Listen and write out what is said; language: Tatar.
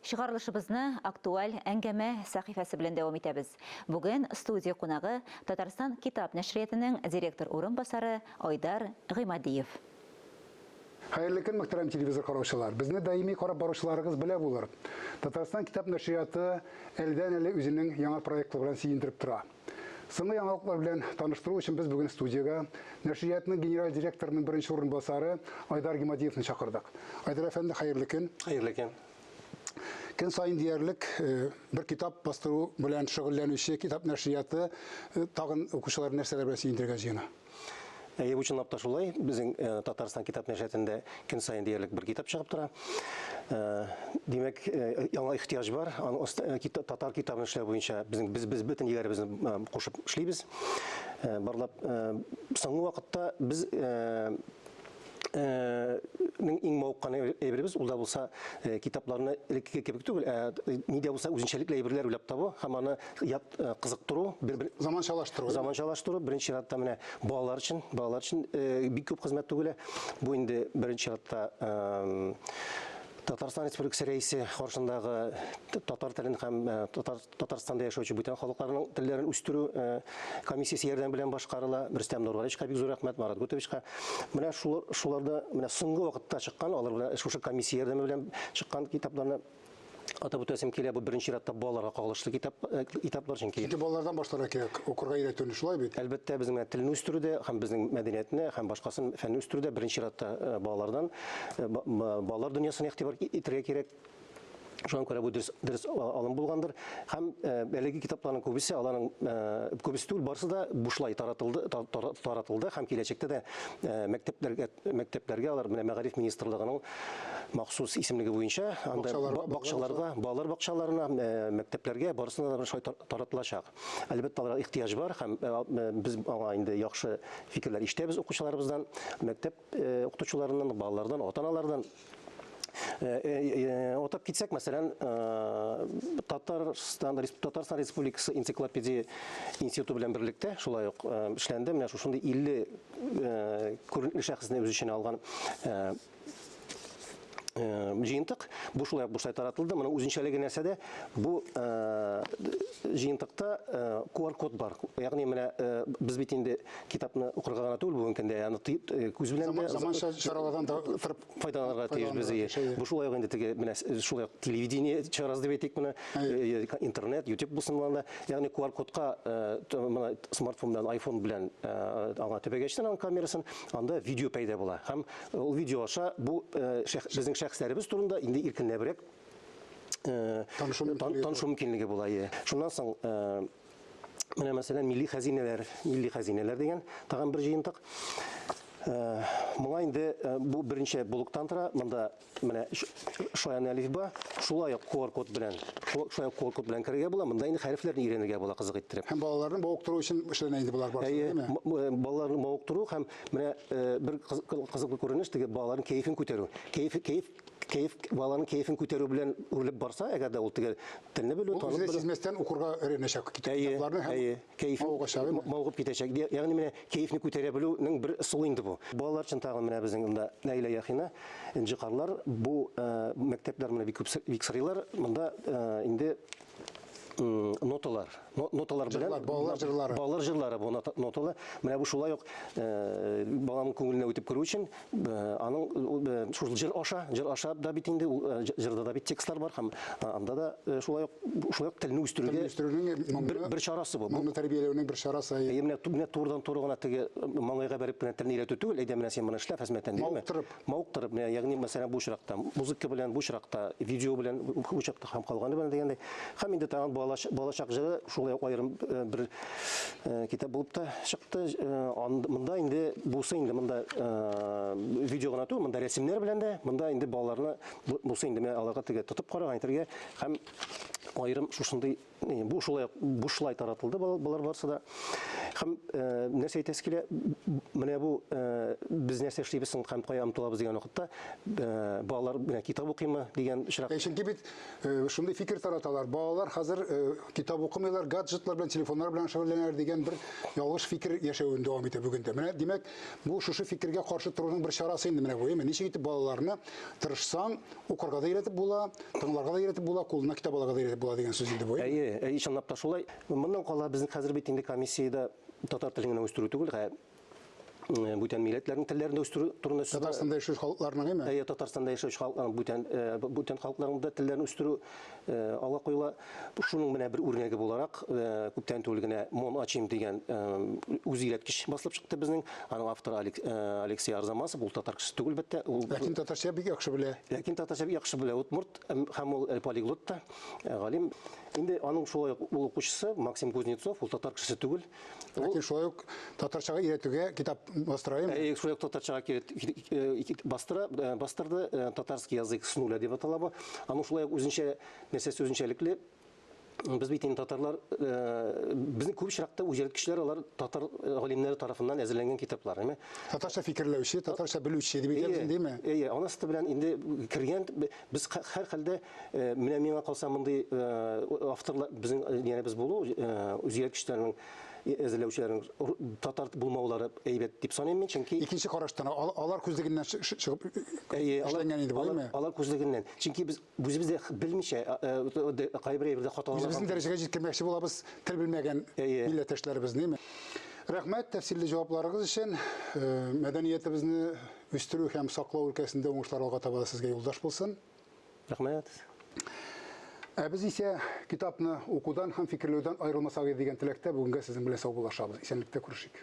Шығарылышыбызны актуаль әңгәмә сәхифәсе белән дәвам итәбез. Бүген студия кунагы Татарстан китап нәшриятының директор урынбасары Айдар Гыймадиев. Хәерле көн, мөхтәрәм телевизор караучылар. Безне даими карап баручыларыгыз белә булыр. Татарстан китап нәшрияты әлдән-әле үзенең яңа проекты белән сөендереп тора. Соңгы яңалыклар белән таныштыру өчен без бүген студияга нәшриятның генераль директорының беренче урынбасары Айдар Гыймадиевны чакырдык. Айдар әфәнде, хәерле көн. Хәерле көн. Көн сайын диярлек бер китап бастыру белән шөгыльләнүче китап нәшрияты тагын укучылар нәрсәләр белән сөендерергә җыена? Бу чынлап та шулай. Безнең Татарстан китап нәшриятында көн сайын диярлек бер китап чыгып тора. Димәк, яңа ихтияҗ бар. Татар китабын эшләү буенча без бөтен егәребезне кушып эшлибез. Барлап соңгы вакытта без иң мавыккан әйберебез ул да булса китапларны элекке кебек түгел, нидә булса үзенчәлекле әйберләр уйлап табу һәм аны кызыктыру, заманчалаштыру беренче чиратта менә балалар өчен бик күп хезмәт түгел. Бу инде беренче чиратта Татарстан Республикасы рәисе каршындагы татар телен һәм Татарстанда яшәүче бүтән халыкларның телләрен үстерү комиссиясе ярдәм белән башкарыла. Рөстәм Нургаличка бик зур рәхмәт, Марат Гутовичка. Менә шуларда менә соңгы вакытта чыккан, алар белән шушы комиссия ярдәме белән чыккан китапларны атап үтәсем килә. Бу беренче чиратта балаларга кагылышлы китаплар, чөнки балалардан башларга кирәк, укырга өйрәтүне шулай бит. Әлбәттә, безнең телне үстерүдә һәм безнең мәдәниятне һәм башкасын фәнне үстерүдә беренче чиратта балалар дөньясына игътибар итәргә кирәк. Шуңа күрә бу дөрес алым булгандыр. Һәм әлеге китапларның күбесе, аларның күбесе түгел, барысы да бушлай таратылды һәм киләчәктә дә мәктәпләргә алар менә Мәгариф министрлыгының махсус исемлеге буенча бакчаларга, балалар бакчаларына, мәктәпләргә барысына да шулай таратылачак. Әлбәттә, аларга ихтияҗ бар һәм без аңа инде яхшы фикерләр ишетәбез укучыларыбыздан, мәктәп укытучыларыннан, балалардан, ата-аналардан. Отап китсәк, мәсәлән, Татарстан Республикасы энциклопедия институты белән берлектә шулай ук эшләнде. Менә шушындый 50 күренекле шәхесне үз эченә алган җыентык. Бу шулай таратылды. Моның үзенчәлеге нәрсәдә? Бу җыентыкта QR-код бар. Ягъни менә без бит инде китапны укырга гына түгел, бүген көндә аны күз белән дә заманча чаралардан файдаланырга тиешбез. Бу шулай ук инде теге менә шулай телевидение чыгарыз дип әйтик, менә интернет, YouTube булсын монда. Ягъни QR-кодка менә смартфон белән, iPhone белән аңа төбәгәчтән аңа камерасын, анда видео пайда була. Һәм ул видео аша бу безнең шәхесләребез турында инде иркенләбрәк танышу мөмкинлеге була. Шуннан соң менә мәсәлән милли хәзинәләр дигән тагын бер җыентык. Моңа инде бу беренче булыктан тора. Монда менә шаян әлифба, шулай ук QR-код белән кергән була. Монда инде хәрефләрне өйрәнергә була, кызык иттереп. Һәм балаларны мавыктыру өчен эшләнә инде булар бар, димме? Балаларны мавыктыру һәм менә бер кызыклы күренеш, теге балаларның кайфын күтәрү. Балаларның кайфын күтәрү белән үрелеп барса, әгәр дә ул теге телне белү, танып белү, сизмәстән укырга өйрәнәчәк китапларны һәм мавыгып китәчәк. Ягъни менә кайфны күтәрә белүнең бер ысулы инде бу. Балалар өчен тагын менә безнең монда Ләйлә Яхина, инҗикарлар, бу мәктәпләр менә бик сорыйлар. Монда инде ноталар белән балалар җырлары бу ноталы. Менә бу шулай ук баланың күңеленә үтеп керү өчен аның шул җыр аша да бит инде җырда да бит текстлар бар һәм анда да шулай ук телне үстерүгә бер чарасы бу. Моны тәрбияләүнең бер чарасы. Менә турыдан-туры гына теге маңгайга бәреп белән телне өйрәтү түгел, әйдә менә син моны эшлә хезмәттән димме? Мавыктырып, ягъни мәсәлән бу чиракта музыка белән, бу чиракта видео белән, бу чиракта һәм калганы белән дигәндәй. Һәм инде тагын балачак җыры шулай ук аерым бер китап булып та чыкты. Монда инде булса инде монда видео гына түгел, монда рәсемнәр белән дә, монда инде балаларны булса инде аларга теге тотып караган итәргә һәм аерым шушындый бу шулай таратылды балалар барсы да. Һәм нәрсә әйтәсе килә, менә бу без нәрсә эшлибез, һәм кая омтылабыз дигән вакытта, балалар менә китап укыймы дигән очрак. Чөнки бит шундый фикер тараталар. Балалар хәзер китап укымыйлар, гаджетлар белән, телефоннар белән шөгыльләнәләр дигән бер ялгыш фикер яшәвен дәвам итә бүген дә. Менә димәк, бу шушы фикергә каршы торуның бер чарасы инде менә бу. Ничек итеп балаларны тырышсаң, укырга да өйрәтеп була, тыңларга да өйрәтеп була, кулына китап алырга да өйрәтеп була дигән сүз инде бу. Әйе, чынлап та шулай. Моннан кала безнең хәзер бит инде комиссиядә татар телен генә үстерү түгел, бүтән милләтләрнең телләрен дә үстерү турында сүз. Татарстанда яшәүче халыкларның эме? Әйе, Татарстанда яшәүче халыкларның бүтән халыкларның да телләрен үстерү алга куела. Шуның менә бер үрнәге буларак, күптән түгел генә Мон Ачим дигән үзгәрткеч басылып чыкты безнең. Аның авторы Алексей Арзамасов, ул татар кеше түгел бетте. Ләкин татарча бик яхшы белә. Ләкин татарча бик яхшы белә. Удмурт һәм ул полиглот та, галим. Инде аның шулай ул укучысы Максим Кузнецов, ул татар кеше түгел. Ләкин шулай ук татарчага өйрәтүгә китап бастырайым. Шулай ук татарчага бастырды, татарский язык с нуля дип атала. Аның шулай ук үзенчә нәрсәсе үзенчәлекле. Без бит инде татарлар, безнең күп очракта үзгәрткечләр алар татар галимнәре тарафыннан әзерләнгән китаплар, әйме? Татарча фикерләүче, татарча белүче дип әйтәбез инде, әйме? Әйе, анысы белән инде кергән, без һәр хәлдә менә миңа калса мондый авторлар безнең яңа без булу үзгәрткечләрнең әзерләүчеләрнең татар булмаулары әйбәт дип саныйм мин, чөнки икенче караштан алар күзлегеннән чыгып эшләнгән инде бу, әйме? Алар күзлегеннән. Чөнки без үзебездә белмичә кайбер әйбердә хаталар. Безнең дәрәҗәгә җиткермәкче булабыз тел белмәгән милләттәшләребезне, әйме? Рәхмәт тәфсилле җавапларыгыз өчен. Мәдәниятебезне үстерү һәм саклау өлкәсендә уңышлар алга таба сезгә юлдаш булсын. Рәхмәт. Без исә китапны укудан һәм фикерләүдән аерылмасак дигән теләктә бүгенгә сезнең белән саубуллашабыз. Исәнлектә күрешик.